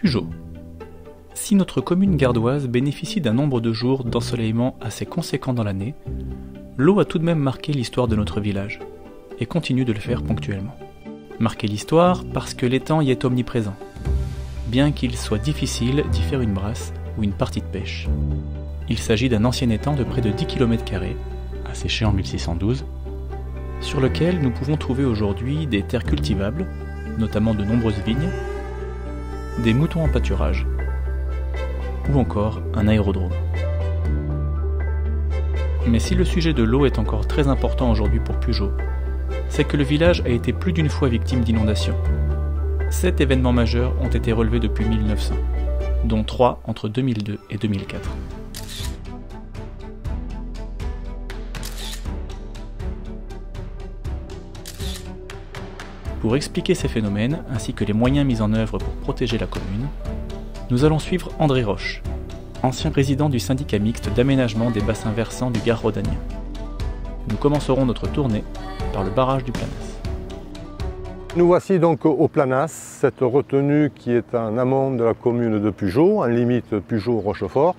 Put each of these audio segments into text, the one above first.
Pugeot. Si notre commune gardoise bénéficie d'un nombre de jours d'ensoleillement assez conséquent dans l'année, l'eau a tout de même marqué l'histoire de notre village, et continue de le faire ponctuellement. Marquer l'histoire parce que l'étang y est omniprésent, bien qu'il soit difficile d'y faire une brasse ou une partie de pêche. Il s'agit d'un ancien étang de près de 10 km², asséché en 1612, sur lequel nous pouvons trouver aujourd'hui des terres cultivables, notamment de nombreuses vignes, des moutons en pâturage, ou encore un aérodrome. Mais si le sujet de l'eau est encore très important aujourd'hui pour Pugeot, c'est que le village a été plus d'une fois victime d'inondations. 7 événements majeurs ont été relevés depuis 1900, dont 3 entre 2002 et 2004. Pour expliquer ces phénomènes, ainsi que les moyens mis en œuvre pour protéger la commune, nous allons suivre André Roche, ancien président du syndicat mixte d'aménagement des bassins versants du Gard rhodanien. Nous commencerons notre tournée par le barrage du Planas. Nous voici donc au Planas, cette retenue qui est en amont de la commune de Pugeot, en limite Pugeot-Rochefort,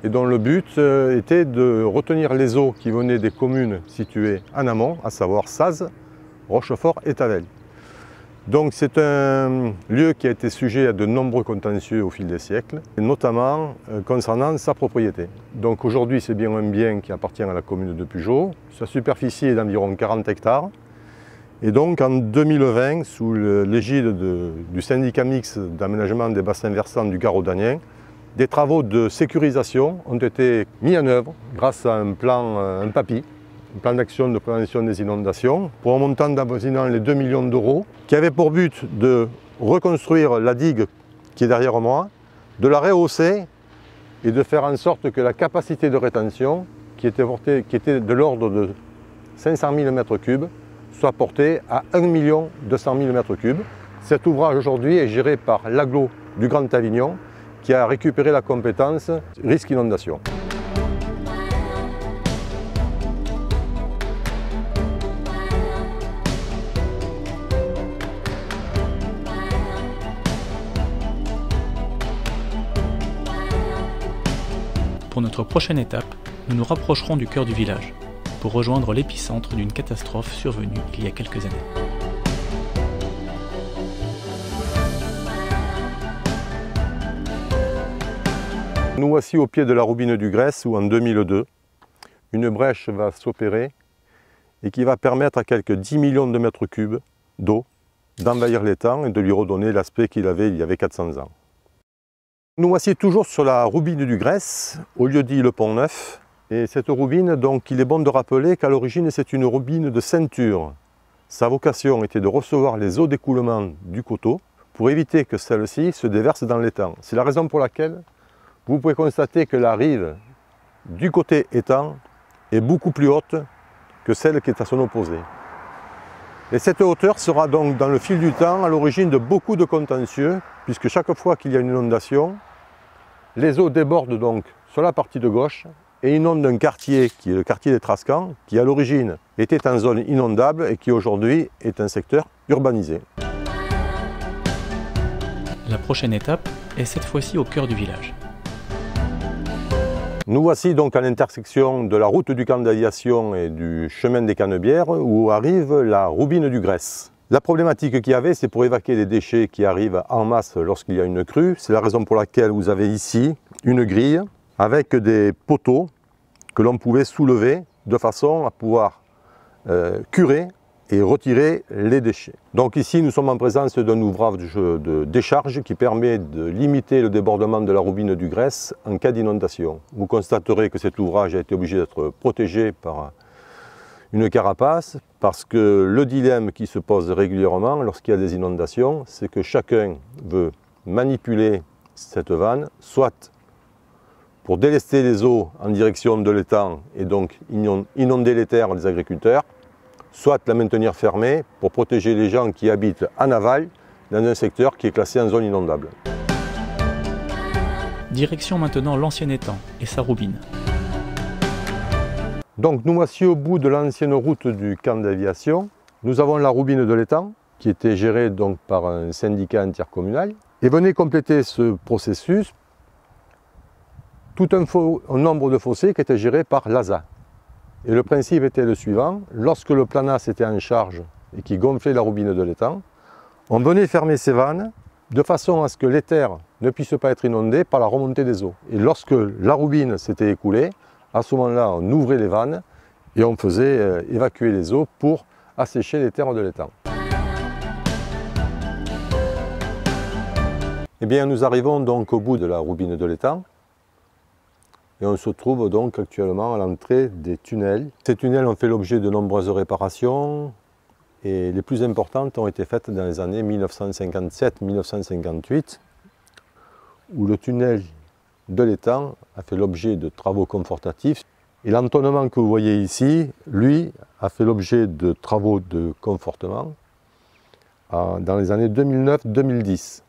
et dont le but était de retenir les eaux qui venaient des communes situées en amont, à savoir Saz, Rochefort et Tavel. Donc c'est un lieu qui a été sujet à de nombreux contentieux au fil des siècles, et notamment concernant sa propriété. Donc aujourd'hui c'est bien un bien qui appartient à la commune de Pugeot. Sa superficie est d'environ 40 hectares. Et donc en 2020, sous l'égide du syndicat mixte d'aménagement des bassins versants du Gard rhodanien, des travaux de sécurisation ont été mis en œuvre grâce à un plan d'action de prévention des inondations, pour un montant d'avoisinant les 2 millions d'euros, qui avait pour but de reconstruire la digue qui est derrière moi, de la rehausser et de faire en sorte que la capacité de rétention, qui était de l'ordre de 500 000 m3, soit portée à 1 200 000 m3. Cet ouvrage aujourd'hui est géré par l'agglo du Grand Avignon, qui a récupéré la compétence risque inondation. Pour notre prochaine étape, nous nous rapprocherons du cœur du village, pour rejoindre l'épicentre d'une catastrophe survenue il y a quelques années. Nous voici au pied de la Roubine du Grès où en 2002, une brèche va s'opérer et qui va permettre à quelques 10 millions de mètres cubes d'eau d'envahir l'étang et de lui redonner l'aspect qu'il avait il y avait 400 ans. Nous voici toujours sur la Roubine du Grès, au lieu-dit Le Pont-Neuf. Et cette roubine, donc, il est bon de rappeler qu'à l'origine, c'est une roubine de ceinture. Sa vocation était de recevoir les eaux d'écoulement du coteau pour éviter que celles-ci se déversent dans l'étang. C'est la raison pour laquelle vous pouvez constater que la rive du côté étang est beaucoup plus haute que celle qui est à son opposé. Et cette hauteur sera donc, dans le fil du temps, à l'origine de beaucoup de contentieux, puisque chaque fois qu'il y a une inondation, les eaux débordent donc sur la partie de gauche et inondent un quartier qui est le quartier des Trascans, qui à l'origine était en zone inondable et qui aujourd'hui est un secteur urbanisé. La prochaine étape est cette fois-ci au cœur du village. Nous voici donc à l'intersection de la route du camp d'aviation et du chemin des Canebières où arrive la Roubine du Grès. La problématique qu'il y avait, c'est pour évacuer les déchets qui arrivent en masse lorsqu'il y a une crue. C'est la raison pour laquelle vous avez ici une grille avec des poteaux que l'on pouvait soulever de façon à pouvoir curer et retirer les déchets. Donc ici, nous sommes en présence d'un ouvrage de décharge qui permet de limiter le débordement de la Roubine du Grès en cas d'inondation. Vous constaterez que cet ouvrage a été obligé d'être protégé par une carapace, parce que le dilemme qui se pose régulièrement lorsqu'il y a des inondations, c'est que chacun veut manipuler cette vanne, soit pour délester les eaux en direction de l'étang et donc inonder les terres des agriculteurs, soit la maintenir fermée pour protéger les gens qui habitent en aval dans un secteur qui est classé en zone inondable. Direction maintenant l'ancien étang et sa roubine. Donc nous voici au bout de l'ancienne route du camp d'aviation. Nous avons la roubine de l'étang qui était géré donc par un syndicat intercommunal. Et venait compléter ce processus tout un nombre de fossés qui étaient gérés par l'ASA. Et le principe était le suivant: lorsque le Planas était en charge et qui gonflait la roubine de l'étang, on venait fermer ces vannes de façon à ce que les terres ne puissent pas être inondées par la remontée des eaux. Et lorsque la roubine s'était écoulée, à ce moment-là, on ouvrait les vannes et on faisait évacuer les eaux pour assécher les terres de l'étang. Eh bien, nous arrivons donc au bout de la roubine de l'étang et on se trouve donc actuellement à l'entrée des tunnels. Ces tunnels ont fait l'objet de nombreuses réparations et les plus importantes ont été faites dans les années 1957-1958 où le tunnel de l'étang a fait l'objet de travaux confortatifs. Et l'entonnement que vous voyez ici, lui, a fait l'objet de travaux de confortement dans les années 2009-2010.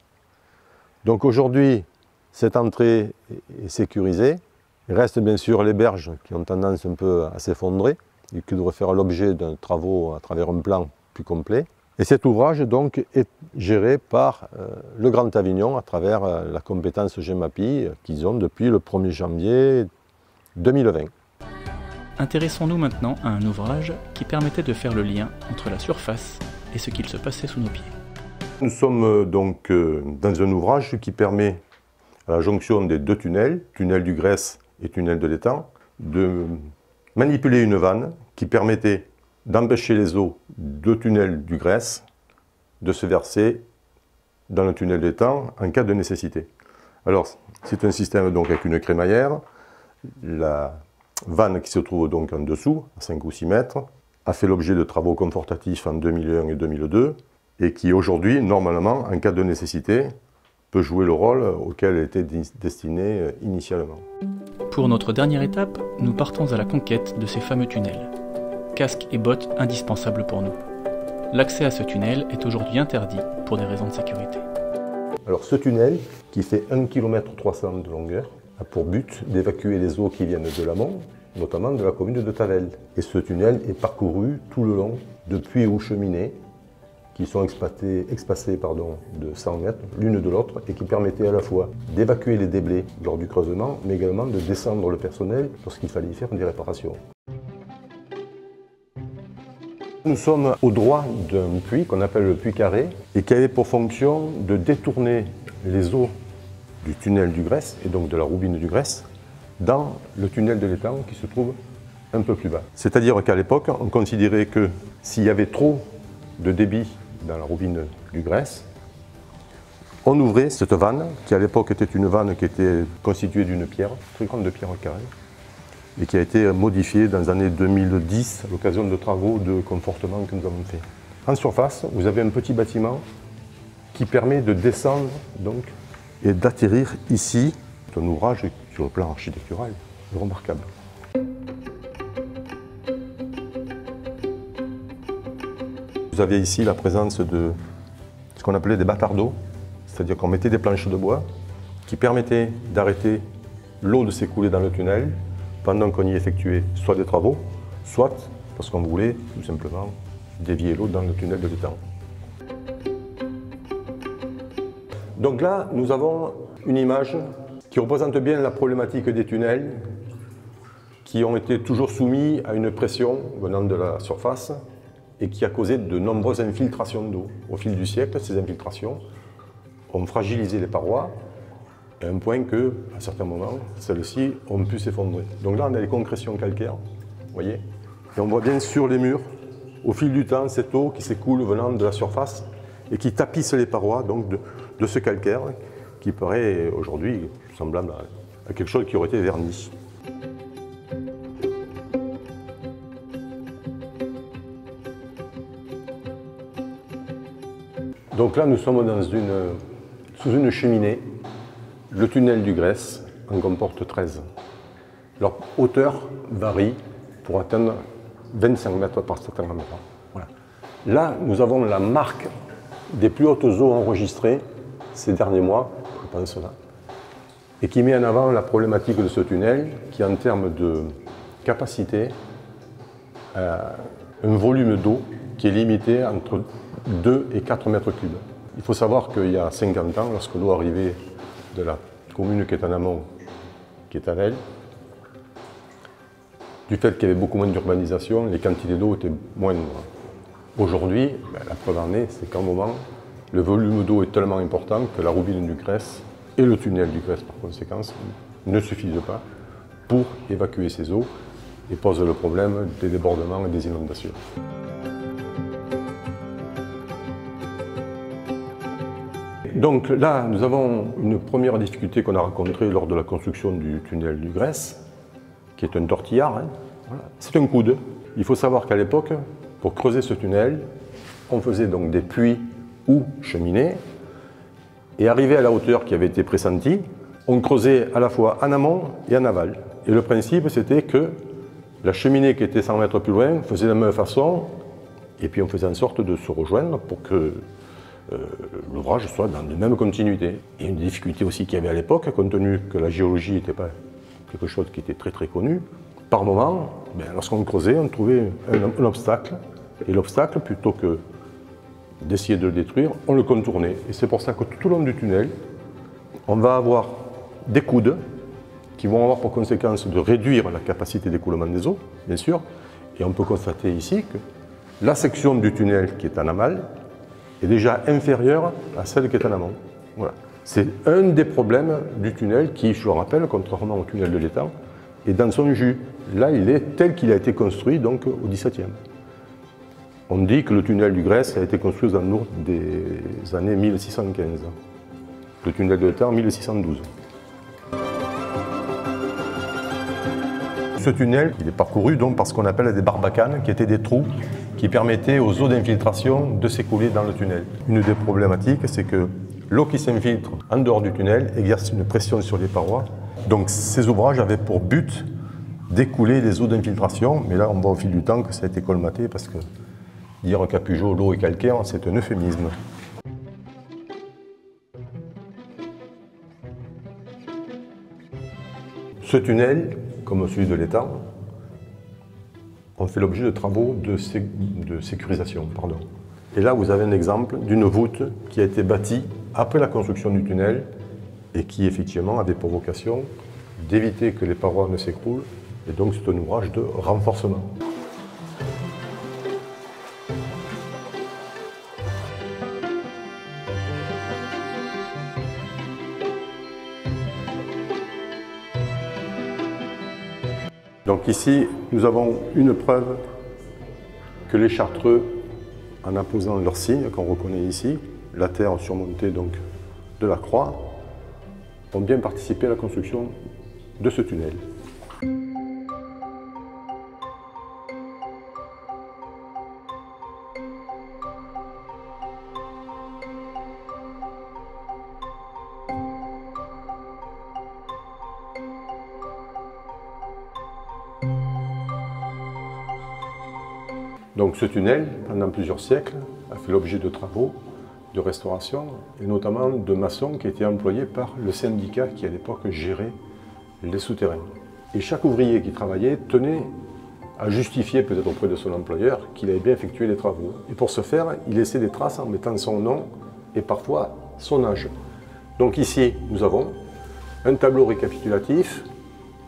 Donc aujourd'hui, cette entrée est sécurisée. Il reste bien sûr les berges qui ont tendance un peu à s'effondrer et qui devraient faire l'objet d'un travaux à travers un plan plus complet. Et cet ouvrage donc est géré par le Grand Avignon à travers la compétence GEMAPI qu'ils ont depuis le 1er janvier 2020. Intéressons-nous maintenant à un ouvrage qui permettait de faire le lien entre la surface et ce qu'il se passait sous nos pieds. Nous sommes donc dans un ouvrage qui permet à la jonction des deux tunnels, tunnel du Grèce et tunnel de l'étang, de manipuler une vanne qui permettait d'empêcher les eaux de tunnel du Grèce de se verser dans le tunnel de l'étang en cas de nécessité. Alors, c'est un système donc avec une crémaillère. La vanne qui se trouve donc en dessous, à 5 ou 6 mètres, a fait l'objet de travaux confortatifs en 2001 et 2002 et qui aujourd'hui, normalement, en cas de nécessité, peut jouer le rôle auquel elle était destinée initialement. Pour notre dernière étape, nous partons à la conquête de ces fameux tunnels. Casques et bottes indispensables pour nous. L'accès à ce tunnel est aujourd'hui interdit pour des raisons de sécurité. Alors ce tunnel, qui fait 1,3 km de longueur, a pour but d'évacuer les eaux qui viennent de l'amont, notamment de la commune de Tavel. Et ce tunnel est parcouru tout le long de puits ou cheminées qui sont espacés de 100 mètres l'une de l'autre et qui permettaient à la fois d'évacuer les déblais lors du creusement, mais également de descendre le personnel lorsqu'il fallait y faire des réparations. Nous sommes au droit d'un puits qu'on appelle le puits carré et qui avait pour fonction de détourner les eaux du tunnel du Grèce et donc de la roubine du Grèce dans le tunnel de l'étang qui se trouve un peu plus bas. C'est-à-dire qu'à l'époque, on considérait que s'il y avait trop de débit dans la roubine du Grèce, on ouvrait cette vanne qui à l'époque était une vanne qui était constituée d'une pierre, très grande pierre carrée, et qui a été modifiée dans les années 2010 à l'occasion de travaux de confortement que nous avons fait. En surface, vous avez un petit bâtiment qui permet de descendre donc, et d'atterrir ici. C'est un ouvrage sur le plan architectural remarquable. Vous aviez ici la présence de ce qu'on appelait des batardeaux, c'est-à-dire qu'on mettait des planches de bois qui permettaient d'arrêter l'eau de s'écouler dans le tunnel pendant qu'on y effectuait soit des travaux, soit parce qu'on voulait tout simplement dévier l'eau dans le tunnel de l'étang. Donc là, nous avons une image qui représente bien la problématique des tunnels qui ont été toujours soumis à une pression venant de la surface et qui a causé de nombreuses infiltrations d'eau. Au fil du siècle, ces infiltrations ont fragilisé les parois à un point que, à certains moments, celles-ci ont pu s'effondrer. Donc là, on a les concrétions calcaires, vous voyez, et on voit bien sur les murs, au fil du temps, cette eau qui s'écoule venant de la surface et qui tapisse les parois donc, de ce calcaire qui paraît aujourd'hui semblable à quelque chose qui aurait été verni. Donc là, nous sommes sous une cheminée. Le tunnel du Grèce en comporte 13. Leur hauteur varie pour atteindre 25 mètres par certain endroit. Voilà. Là, nous avons la marque des plus hautes eaux enregistrées ces derniers mois, je pense là, et qui met en avant la problématique de ce tunnel qui, en termes de capacité, a un volume d'eau qui est limité entre 2 et 4 mètres cubes. Il faut savoir qu'il y a 50 ans, lorsque l'eau arrivait de la commune qui est en amont, qui est à l'aile, du fait qu'il y avait beaucoup moins d'urbanisation, les quantités d'eau étaient moindres. Aujourd'hui, la preuve en est, c'est qu'à un moment, le volume d'eau est tellement important que la roubine du Grèce et le tunnel du Grèce par conséquence ne suffisent pas pour évacuer ces eaux et posent le problème des débordements et des inondations. Donc là, nous avons une première difficulté qu'on a rencontrée lors de la construction du tunnel du Grèce, qui est un tortillard. Hein. Voilà. C'est un coude. Il faut savoir qu'à l'époque, pour creuser ce tunnel, on faisait donc des puits ou cheminées, et arrivé à la hauteur qui avait été pressentie, on creusait à la fois en amont et en aval. Et le principe, c'était que la cheminée qui était 100 mètres plus loin faisait de la même façon, et puis on faisait en sorte de se rejoindre pour que l'ouvrage soit dans la même continuité. Et une difficulté aussi qu'il y avait à l'époque, compte tenu que la géologie n'était pas quelque chose qui était très connu, par moment, lorsqu'on creusait, on trouvait un obstacle, et l'obstacle, plutôt que d'essayer de le détruire, on le contournait. Et c'est pour ça que tout au long du tunnel, on va avoir des coudes qui vont avoir pour conséquence de réduire la capacité d'écoulement des eaux, bien sûr, et on peut constater ici que la section du tunnel qui est en aval est déjà inférieure à celle qui est en amont. Voilà. C'est un des problèmes du tunnel qui, je le rappelle, contrairement au tunnel de l'Étang, est dans son jus. Là, il est tel qu'il a été construit donc, au XVIIe. On dit que le tunnel du Grèce a été construit aux alentours des années 1615. Le tunnel de l'Étang, 1612. Ce tunnel, il est parcouru donc par ce qu'on appelle des barbacanes, qui étaient des trous qui permettaient aux eaux d'infiltration de s'écouler dans le tunnel. Une des problématiques, c'est que l'eau qui s'infiltre en dehors du tunnel exerce une pression sur les parois. Donc ces ouvrages avaient pour but d'écouler les eaux d'infiltration, mais là on voit au fil du temps que ça a été colmaté parce que dire qu'à Pugeot l'eau est calcaire, c'est un euphémisme. Ce tunnel, comme celui de l'Étang, ont fait l'objet de travaux de sécurisation. Et là, vous avez un exemple d'une voûte qui a été bâtie après la construction du tunnel et qui, effectivement, avait pour vocation d'éviter que les parois ne s'écroulent. Et donc, c'est un ouvrage de renforcement. Donc ici, nous avons une preuve que les Chartreux, en apposant leur signe, qu'on reconnaît ici, la terre surmontée donc de la croix, ont bien participé à la construction de ce tunnel. Donc ce tunnel, pendant plusieurs siècles, a fait l'objet de travaux de restauration, et notamment de maçons qui étaient employés par le syndicat qui, à l'époque, gérait les souterrains. Et chaque ouvrier qui travaillait tenait à justifier, peut-être auprès de son employeur, qu'il avait bien effectué les travaux. Et pour ce faire, il laissait des traces en mettant son nom et parfois son âge. Donc ici, nous avons un tableau récapitulatif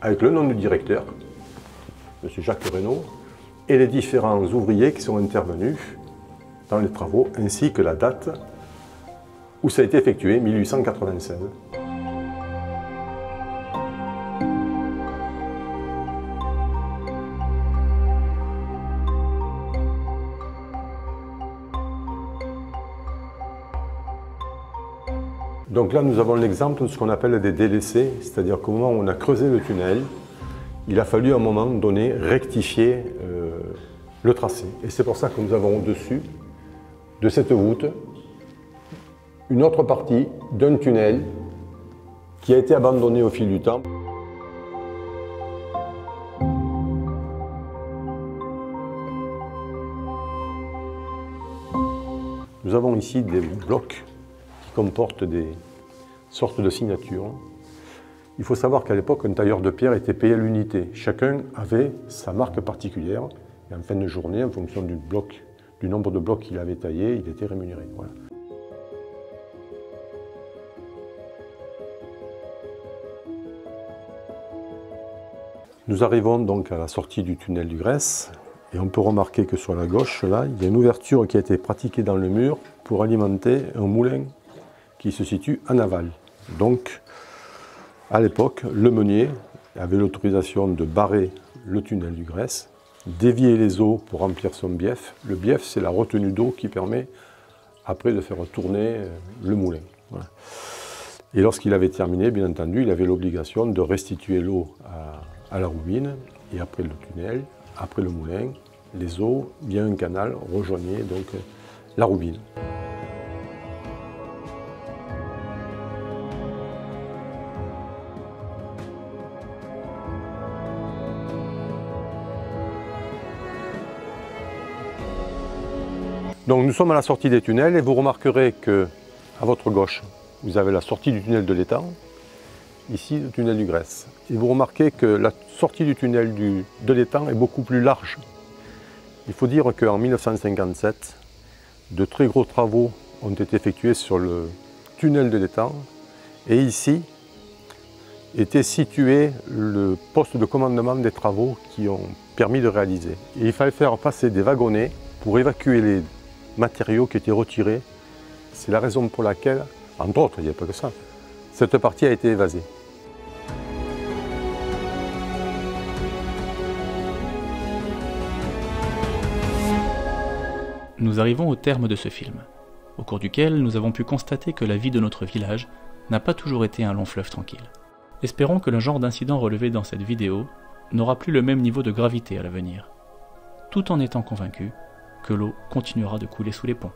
avec le nom du directeur, M. Jacques Reynaud, et les différents ouvriers qui sont intervenus dans les travaux, ainsi que la date où ça a été effectué, 1896. Donc là, nous avons l'exemple de ce qu'on appelle des délaissés, c'est-à-dire qu'au moment où on a creusé le tunnel, il a fallu à un moment donné rectifier le tracé. Et c'est pour ça que nous avons au-dessus de cette voûte une autre partie d'un tunnel qui a été abandonné au fil du temps. Nous avons ici des blocs qui comportent des sortes de signatures. Il faut savoir qu'à l'époque, un tailleur de pierre était payé à l'unité. Chacun avait sa marque particulière. Et en fin de journée, en fonction du bloc du nombre de blocs qu'il avait taillés, il était rémunéré. Voilà. Nous arrivons donc à la sortie du tunnel du Grèce et on peut remarquer que sur la gauche, là, il y a une ouverture qui a été pratiquée dans le mur pour alimenter un moulin qui se situe en aval. Donc, à l'époque, le meunier avait l'autorisation de barrer le tunnel du Grèce, dévier les eaux pour remplir son bief. Le bief, c'est la retenue d'eau qui permet après de faire tourner le moulin. Voilà. Et lorsqu'il avait terminé, bien entendu, il avait l'obligation de restituer l'eau à la roubine, et après le tunnel, après le moulin, les eaux, via un canal, rejoignaient donc la roubine. Donc nous sommes à la sortie des tunnels et vous remarquerez que à votre gauche, vous avez la sortie du tunnel de l'étang, ici le tunnel du Grèce. Et vous remarquez que la sortie du tunnel de l'étang est beaucoup plus large. Il faut dire qu'en 1957, de très gros travaux ont été effectués sur le tunnel de l'étang et ici était situé le poste de commandement des travaux qui ont permis de réaliser. Et il fallait faire passer des wagonnets pour évacuer les matériaux qui étaient retirés. C'est la raison pour laquelle, entre autres, il n'y a pas que ça, cette partie a été évasée. Nous arrivons au terme de ce film, au cours duquel nous avons pu constater que la vie de notre village n'a pas toujours été un long fleuve tranquille. Espérons que le genre d'incident relevé dans cette vidéo n'aura plus le même niveau de gravité à l'avenir, tout en étant convaincu que l'eau continuera de couler sous les ponts.